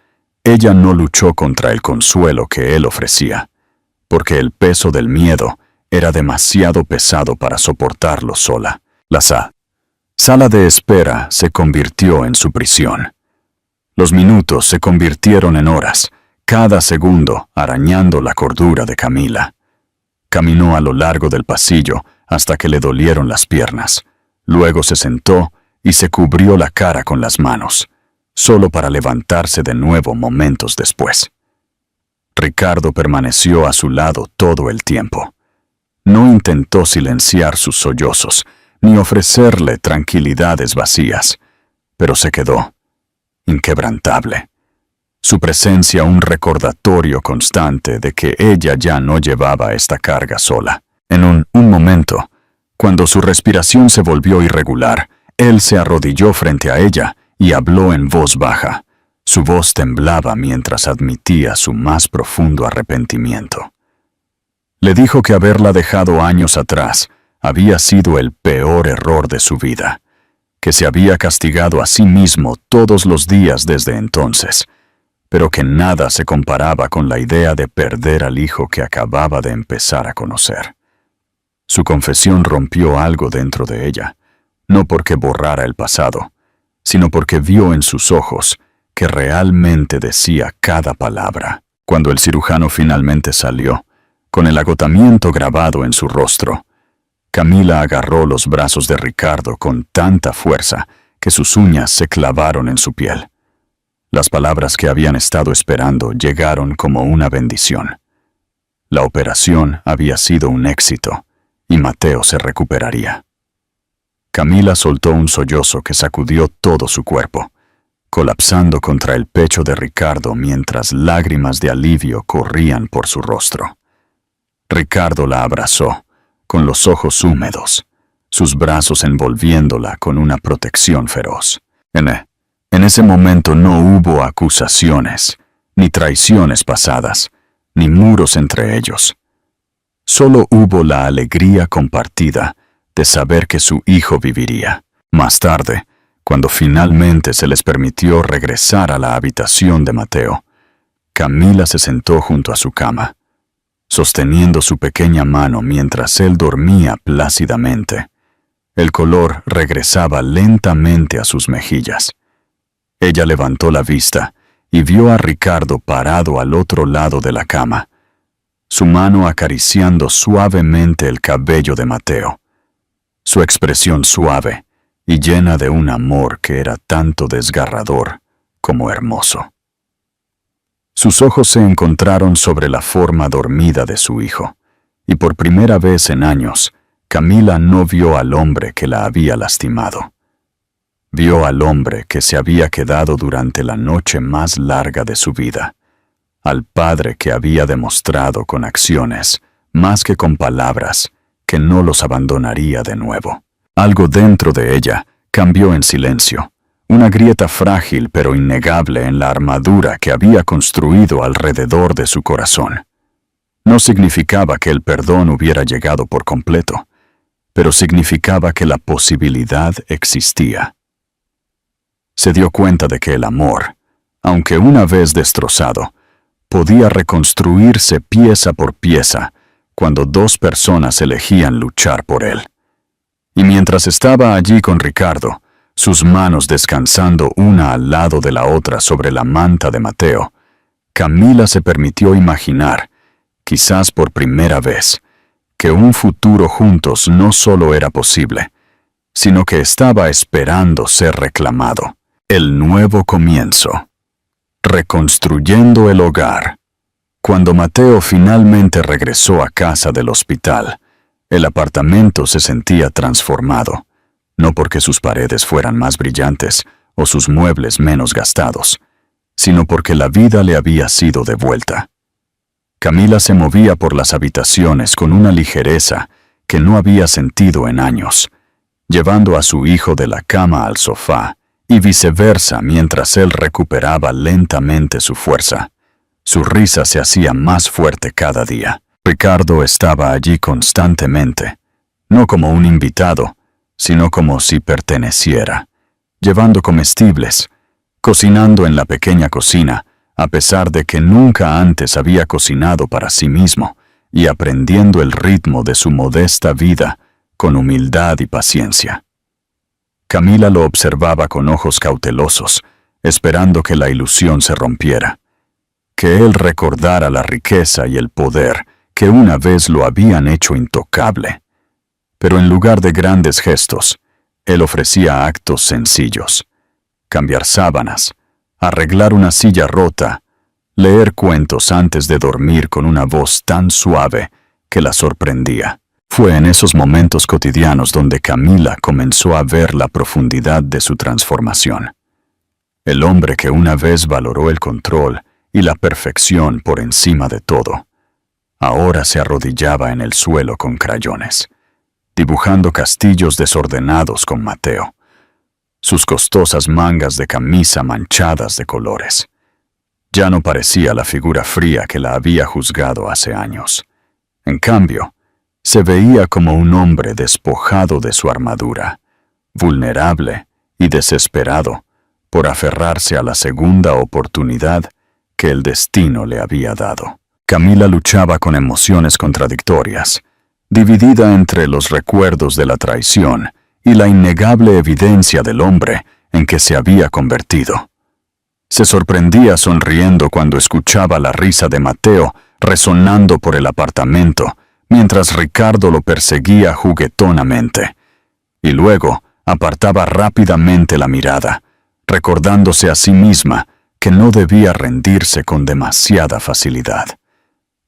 ella no luchó contra el consuelo que él ofrecía, porque el peso del miedo era demasiado pesado para soportarlo sola. La sala de espera se convirtió en su prisión. Los minutos se convirtieron en horas, cada segundo arañando la cordura de Camila. Caminó a lo largo del pasillo hasta que le dolieron las piernas. Luego se sentó y se cubrió la cara con las manos, solo para levantarse de nuevo momentos después. Ricardo permaneció a su lado todo el tiempo. No intentó silenciar sus sollozos, ni ofrecerle tranquilidades vacías, pero se quedó, inquebrantable. Su presencia un recordatorio constante de que ella ya no llevaba esta carga sola. En un momento, cuando su respiración se volvió irregular, él se arrodilló frente a ella y habló en voz baja. Su voz temblaba mientras admitía su más profundo arrepentimiento. Le dijo que haberla dejado años atrás había sido el peor error de su vida, que se había castigado a sí mismo todos los días desde entonces, pero que nada se comparaba con la idea de perder al hijo que acababa de empezar a conocer. Su confesión rompió algo dentro de ella, no porque borrara el pasado, sino porque vio en sus ojos que realmente decía cada palabra. Cuando el cirujano finalmente salió, con el agotamiento grabado en su rostro, Camila agarró los brazos de Ricardo con tanta fuerza que sus uñas se clavaron en su piel. Las palabras que habían estado esperando llegaron como una bendición. La operación había sido un éxito y Mateo se recuperaría. Camila soltó un sollozo que sacudió todo su cuerpo, colapsando contra el pecho de Ricardo mientras lágrimas de alivio corrían por su rostro. Ricardo la abrazó, con los ojos húmedos, sus brazos envolviéndola con una protección feroz. En ese momento no hubo acusaciones, ni traiciones pasadas, ni muros entre ellos. Solo hubo la alegría compartida de saber que su hijo viviría. Más tarde, cuando finalmente se les permitió regresar a la habitación de Mateo, Camila se sentó junto a su cama, sosteniendo su pequeña mano mientras él dormía plácidamente. El color regresaba lentamente a sus mejillas. Ella levantó la vista y vio a Ricardo parado al otro lado de la cama, su mano acariciando suavemente el cabello de Mateo, su expresión suave y llena de un amor que era tanto desgarrador como hermoso. Sus ojos se encontraron sobre la forma dormida de su hijo, y por primera vez en años, Camila no vio al hombre que la había lastimado. Vio al hombre que se había quedado durante la noche más larga de su vida, al padre que había demostrado con acciones, más que con palabras, que no los abandonaría de nuevo. Algo dentro de ella cambió en silencio, una grieta frágil pero innegable en la armadura que había construido alrededor de su corazón. No significaba que el perdón hubiera llegado por completo, pero significaba que la posibilidad existía. Se dio cuenta de que el amor, aunque una vez destrozado, podía reconstruirse pieza por pieza cuando dos personas elegían luchar por él. Y mientras estaba allí con Ricardo, sus manos descansando una al lado de la otra sobre la manta de Mateo, Camila se permitió imaginar, quizás por primera vez, que un futuro juntos no solo era posible, sino que estaba esperando ser reclamado. El nuevo comienzo. Reconstruyendo el hogar. Cuando Mateo finalmente regresó a casa del hospital, el apartamento se sentía transformado, no porque sus paredes fueran más brillantes o sus muebles menos gastados, sino porque la vida le había sido devuelta. Camila se movía por las habitaciones con una ligereza que no había sentido en años, llevando a su hijo de la cama al sofá y viceversa mientras él recuperaba lentamente su fuerza. Su risa se hacía más fuerte cada día. Ricardo estaba allí constantemente, no como un invitado, sino como si perteneciera, llevando comestibles, cocinando en la pequeña cocina, a pesar de que nunca antes había cocinado para sí mismo, y aprendiendo el ritmo de su modesta vida con humildad y paciencia. Camila lo observaba con ojos cautelosos, esperando que la ilusión se rompiera, que él recordara la riqueza y el poder que una vez lo habían hecho intocable. Pero en lugar de grandes gestos, él ofrecía actos sencillos: cambiar sábanas, arreglar una silla rota, leer cuentos antes de dormir con una voz tan suave que la sorprendía. Fue en esos momentos cotidianos donde Camila comenzó a ver la profundidad de su transformación. El hombre que una vez valoró el control y la perfección por encima de todo, ahora se arrodillaba en el suelo con crayones, dibujando castillos desordenados con Mateo, sus costosas mangas de camisa manchadas de colores. Ya no parecía la figura fría que la había juzgado hace años. En cambio, se veía como un hombre despojado de su armadura, vulnerable y desesperado por aferrarse a la segunda oportunidad que el destino le había dado. Camila luchaba con emociones contradictorias, dividida entre los recuerdos de la traición y la innegable evidencia del hombre en que se había convertido. Se sorprendía sonriendo cuando escuchaba la risa de Mateo resonando por el apartamento, mientras Ricardo lo perseguía juguetonamente, y luego apartaba rápidamente la mirada, recordándose a sí misma que no debía rendirse con demasiada facilidad.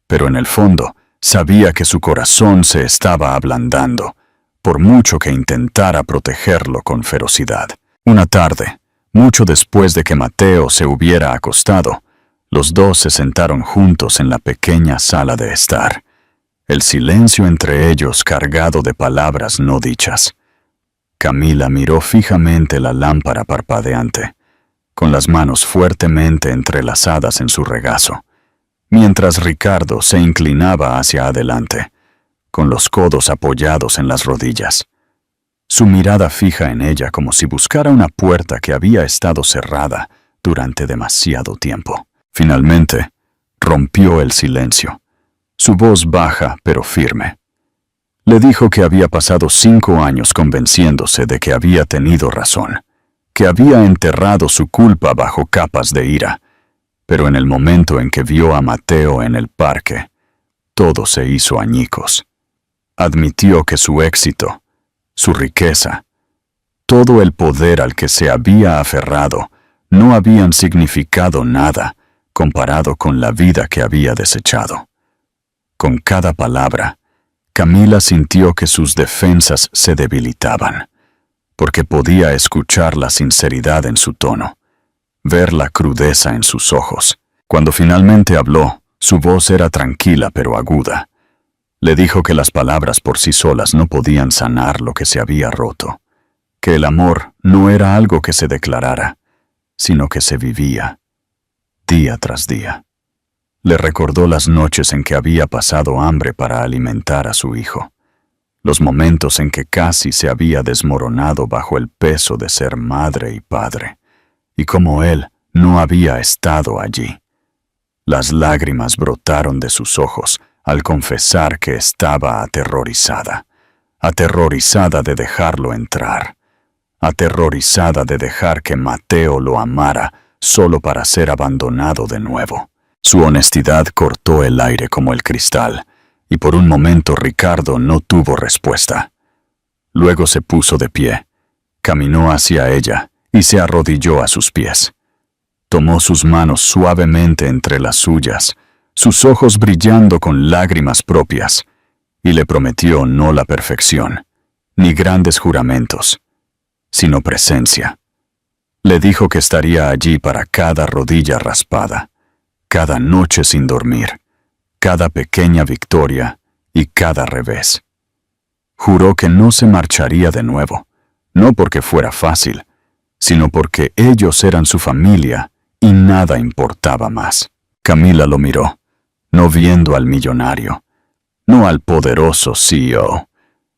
Pero en el fondo sabía que su corazón se estaba ablandando, por mucho que intentara protegerlo con ferocidad. Una tarde, mucho después de que Mateo se hubiera acostado, los dos se sentaron juntos en la pequeña sala de estar, el silencio entre ellos cargado de palabras no dichas. Camila miró fijamente la lámpara parpadeante, con las manos fuertemente entrelazadas en su regazo, mientras Ricardo se inclinaba hacia adelante, con los codos apoyados en las rodillas, su mirada fija en ella como si buscara una puerta que había estado cerrada durante demasiado tiempo. Finalmente, rompió el silencio, su voz baja pero firme. Le dijo que había pasado 5 años convenciéndose de que había tenido razón, que había enterrado su culpa bajo capas de ira, pero en el momento en que vio a Mateo en el parque, todo se hizo añicos. Admitió que su éxito, su riqueza, todo el poder al que se había aferrado, no habían significado nada comparado con la vida que había desechado. Con cada palabra, Camila sintió que sus defensas se debilitaban, porque podía escuchar la sinceridad en su tono, ver la crudeza en sus ojos. Cuando finalmente habló, su voz era tranquila pero aguda. Le dijo que las palabras por sí solas no podían sanar lo que se había roto, que el amor no era algo que se declarara, sino que se vivía, día tras día. Le recordó las noches en que había pasado hambre para alimentar a su hijo, los momentos en que casi se había desmoronado bajo el peso de ser madre y padre, y cómo él no había estado allí. Las lágrimas brotaron de sus ojos al confesar que estaba aterrorizada de dejarlo entrar, aterrorizada de dejar que Mateo lo amara solo para ser abandonado de nuevo. Su honestidad cortó el aire como el cristal, y por un momento Ricardo no tuvo respuesta. Luego se puso de pie, caminó hacia ella y se arrodilló a sus pies. Tomó sus manos suavemente entre las suyas, sus ojos brillando con lágrimas propias, y le prometió no la perfección, ni grandes juramentos, sino presencia. Le dijo que estaría allí para cada rodilla raspada, cada noche sin dormir, cada pequeña victoria y cada revés. Juró que no se marcharía de nuevo, no porque fuera fácil, sino porque ellos eran su familia y nada importaba más. Camila lo miró, no viendo al millonario, no al poderoso CEO,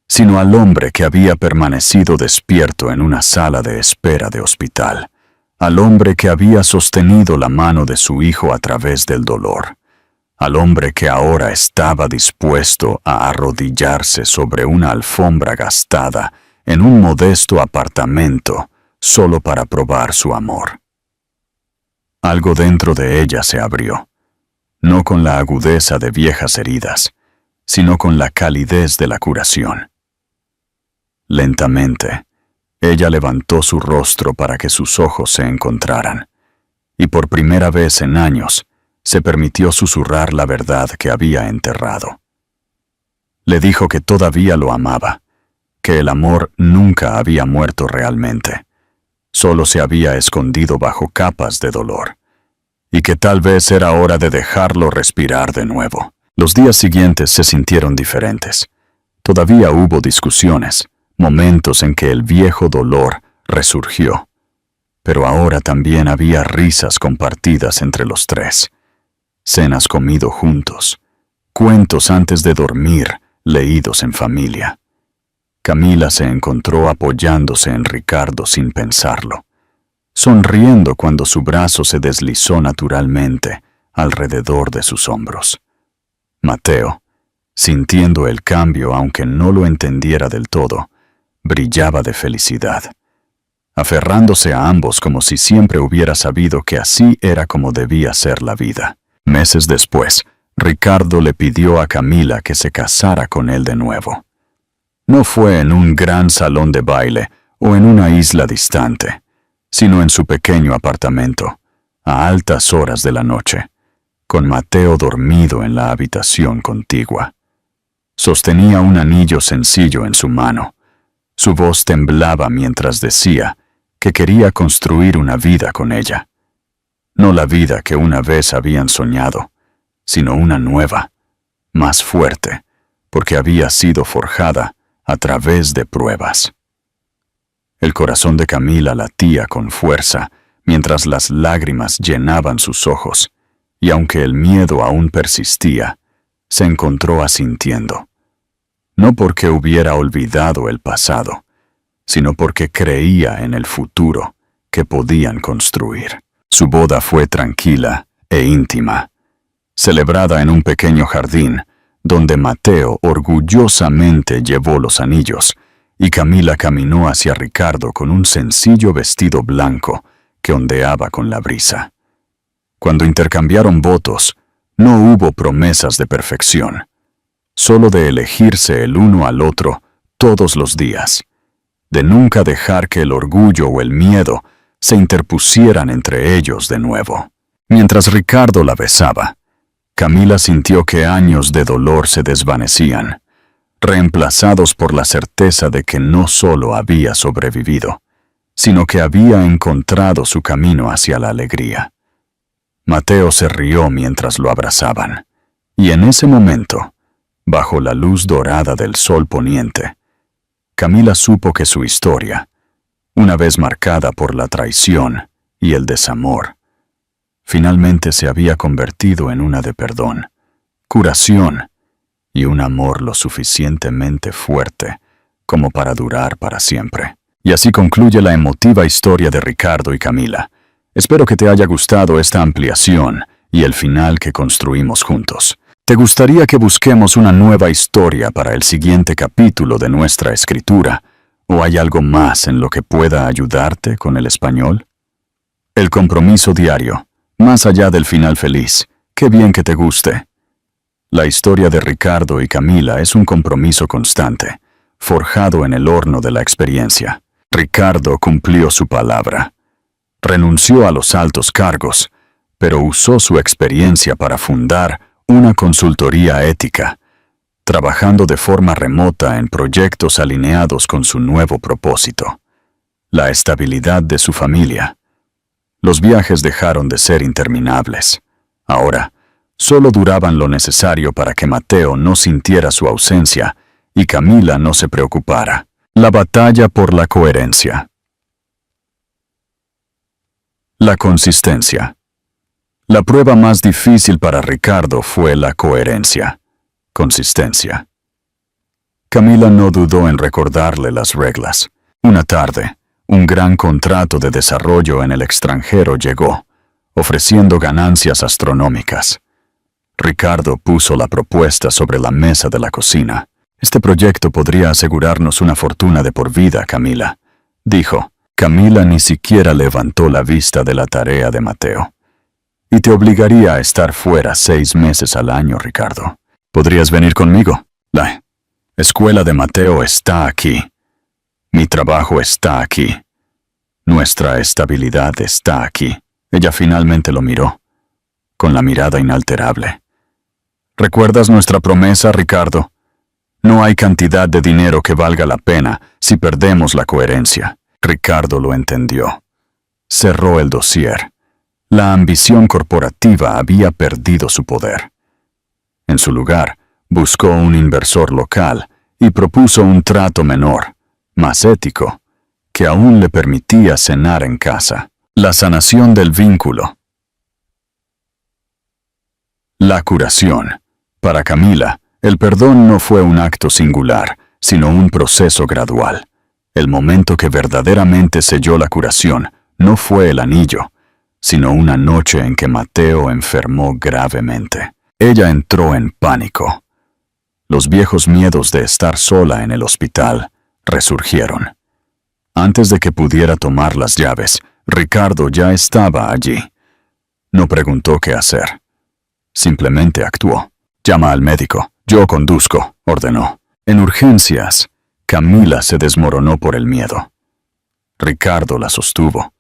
sino al hombre que había permanecido despierto en una sala de espera de hospital, al hombre que había sostenido la mano de su hijo a través del dolor, al hombre que ahora estaba dispuesto a arrodillarse sobre una alfombra gastada en un modesto apartamento solo para probar su amor. Algo dentro de ella se abrió, no con la agudeza de viejas heridas, sino con la calidez de la curación. Lentamente, ella levantó su rostro para que sus ojos se encontraran, y por primera vez en años se permitió susurrar la verdad que había enterrado. Le dijo que todavía lo amaba, que el amor nunca había muerto realmente, solo se había escondido bajo capas de dolor, y que tal vez era hora de dejarlo respirar de nuevo. Los días siguientes se sintieron diferentes. Todavía hubo discusiones, momentos en que el viejo dolor resurgió, pero ahora también había risas compartidas entre los tres, cenas comido juntos, cuentos antes de dormir leídos en familia. Camila se encontró apoyándose en Ricardo sin pensarlo, sonriendo cuando su brazo se deslizó naturalmente alrededor de sus hombros. Mateo, sintiendo el cambio aunque no lo entendiera del todo, brillaba de felicidad, aferrándose a ambos como si siempre hubiera sabido que así era como debía ser la vida. Meses después, Ricardo le pidió a Camila que se casara con él de nuevo. No fue en un gran salón de baile o en una isla distante, sino en su pequeño apartamento, a altas horas de la noche, con Mateo dormido en la habitación contigua. Sostenía un anillo sencillo en su mano. Su voz temblaba mientras decía que quería construir una vida con ella. No la vida que una vez habían soñado, sino una nueva, más fuerte, porque había sido forjada a través de pruebas. El corazón de Camila latía con fuerza mientras las lágrimas llenaban sus ojos, y aunque el miedo aún persistía, se encontró asintiendo. No porque hubiera olvidado el pasado, sino porque creía en el futuro que podían construir. Su boda fue tranquila e íntima, celebrada en un pequeño jardín, donde Mateo orgullosamente llevó los anillos, y Camila caminó hacia Ricardo con un sencillo vestido blanco que ondeaba con la brisa. Cuando intercambiaron votos, no hubo promesas de perfección, solo de elegirse el uno al otro todos los días, de nunca dejar que el orgullo o el miedo se interpusieran entre ellos de nuevo. Mientras Ricardo la besaba, Camila sintió que años de dolor se desvanecían, reemplazados por la certeza de que no solo había sobrevivido, sino que había encontrado su camino hacia la alegría. Mateo se rió mientras lo abrazaban, y en ese momento, bajo la luz dorada del sol poniente, Camila supo que su historia, una vez marcada por la traición y el desamor, finalmente se había convertido en una de perdón, curación y un amor lo suficientemente fuerte como para durar para siempre. Y así concluye la emotiva historia de Ricardo y Camila. Espero que te haya gustado esta ampliación y el final que construimos juntos. ¿Te gustaría que busquemos una nueva historia para el siguiente capítulo de nuestra escritura? ¿O hay algo más en lo que pueda ayudarte con el español? El compromiso diario, más allá del final feliz. Qué bien que te guste. La historia de Ricardo y Camila es un compromiso constante, forjado en el horno de la experiencia. Ricardo cumplió su palabra. Renunció a los altos cargos, pero usó su experiencia para fundar una consultoría ética, trabajando de forma remota en proyectos alineados con su nuevo propósito, la estabilidad de su familia. Los viajes dejaron de ser interminables. Ahora, solo duraban lo necesario para que Mateo no sintiera su ausencia y Camila no se preocupara. La batalla por la coherencia. La consistencia. La prueba más difícil para Ricardo fue la coherencia. Consistencia. Camila no dudó en recordarle las reglas. Una tarde, un gran contrato de desarrollo en el extranjero llegó, ofreciendo ganancias astronómicas. Ricardo puso la propuesta sobre la mesa de la cocina. Este proyecto podría asegurarnos una fortuna de por vida, Camila, dijo. Camila ni siquiera levantó la vista de la tarea de Mateo. Y te obligaría a estar fuera 6 meses al año, Ricardo. ¿Podrías venir conmigo? La escuela de Mateo está aquí. Mi trabajo está aquí. Nuestra estabilidad está aquí. Ella finalmente lo miró, con la mirada inalterable. ¿Recuerdas nuestra promesa, Ricardo? No hay cantidad de dinero que valga la pena si perdemos la coherencia. Ricardo lo entendió. Cerró el dossier. La ambición corporativa había perdido su poder. En su lugar, buscó un inversor local y propuso un trato menor, más ético, que aún le permitía cenar en casa. La sanación del vínculo. La curación. Para Camila, el perdón no fue un acto singular, sino un proceso gradual. El momento que verdaderamente selló la curación no fue el anillo, sino una noche en que Mateo enfermó gravemente. Ella entró en pánico. Los viejos miedos de estar sola en el hospital resurgieron. Antes de que pudiera tomar las llaves, Ricardo ya estaba allí. No preguntó qué hacer. Simplemente actuó. Llama al médico. Yo conduzco, ordenó. En urgencias, Camila se desmoronó por el miedo. Ricardo la sostuvo,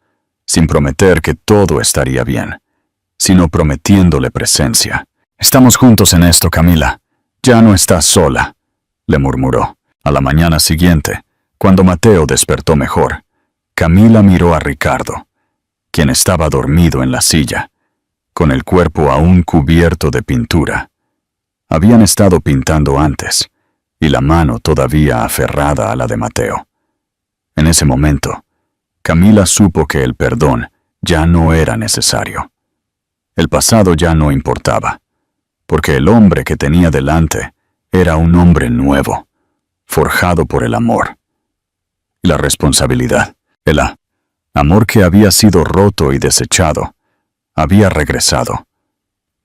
sin prometer que todo estaría bien, sino prometiéndole presencia. Estamos juntos en esto, Camila. Ya no estás sola, le murmuró. A la mañana siguiente, cuando Mateo despertó mejor, Camila miró a Ricardo, quien estaba dormido en la silla, con el cuerpo aún cubierto de pintura. Habían estado pintando antes, y la mano todavía aferrada a la de Mateo. En ese momento, Camila supo que el perdón ya no era necesario. El pasado ya no importaba, porque el hombre que tenía delante era un hombre nuevo, forjado por el amor. Y la responsabilidad, el amor que había sido roto y desechado, había regresado,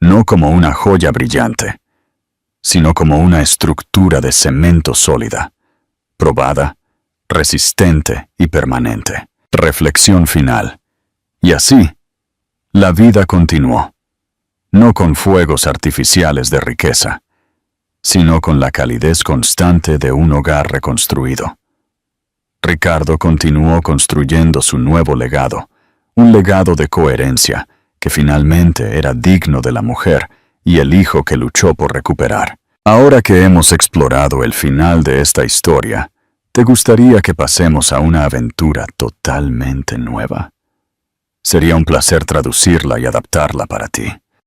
no como una joya brillante, sino como una estructura de cemento sólida, probada, resistente y permanente. Reflexión final. Y así, la vida continuó, no con fuegos artificiales de riqueza, sino con la calidez constante de un hogar reconstruido. Ricardo continuó construyendo su nuevo legado, un legado de coherencia que finalmente era digno de la mujer y el hijo que luchó por recuperar. Ahora que hemos explorado el final de esta historia, ¿te gustaría que pasemos a una aventura totalmente nueva? Sería un placer traducirla y adaptarla para ti.